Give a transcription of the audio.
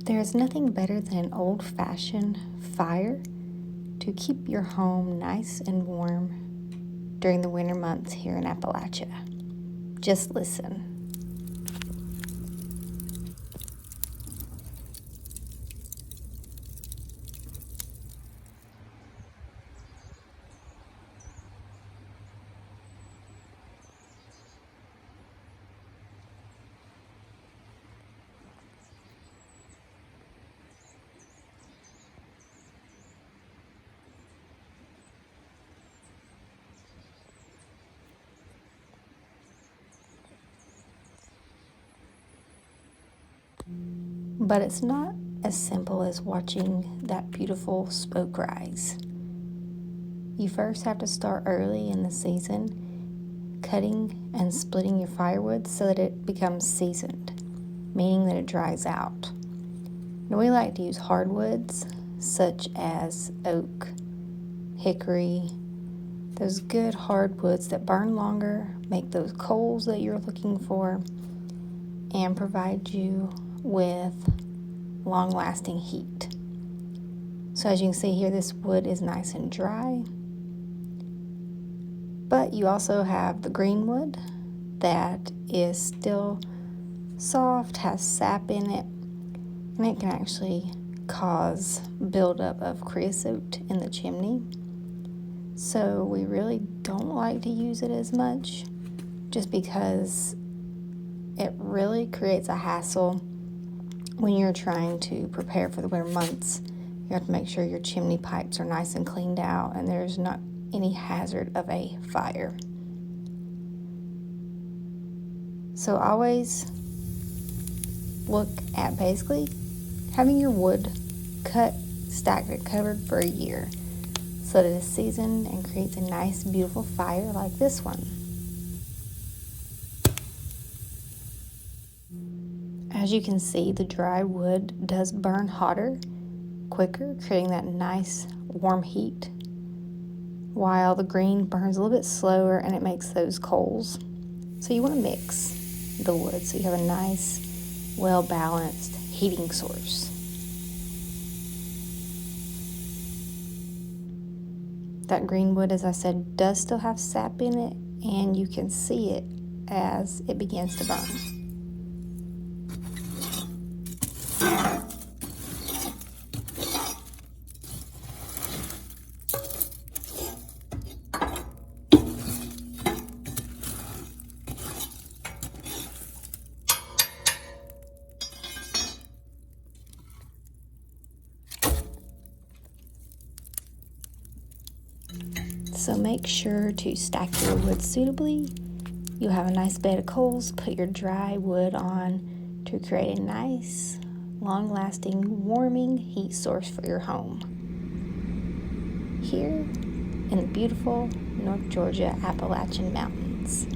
There's nothing better than an old-fashioned fire to keep your home nice and warm during the winter months here in Appalachia. Just listen. But it's not as simple as watching that beautiful smoke rise. You first have to start early in the season, cutting and splitting your firewood so that it becomes seasoned, meaning that it dries out. Now we like to use hardwoods such as oak, hickory, those good hardwoods that burn longer, make those coals that you're looking for, and provide you with long-lasting heat. So as you can see here, this wood is nice and dry. But you also have the green wood that is still soft, has sap in it, and it can actually cause buildup of creosote in the chimney. So we really don't like to use it as much just because it really creates a hassle when you're trying to prepare for the winter months. You have to make sure your chimney pipes are nice and cleaned out and there's not any hazard of a fire. So always look at basically having your wood cut, stacked, and covered for a year so that it's seasoned and creates a nice, beautiful fire like this one. As you can see, the dry wood does burn hotter, quicker, creating that nice warm heat, while the green burns a little bit slower and it makes those coals. So you want to mix the wood so you have a nice, well-balanced heating source. That green wood, as I said, does still have sap in it, and you can see it as it begins to burn. So make sure to stack your wood suitably. You'll have a nice bed of coals. Put your dry wood on to create a nice, long-lasting, warming heat source for your home. Here in the beautiful North Georgia Appalachian Mountains.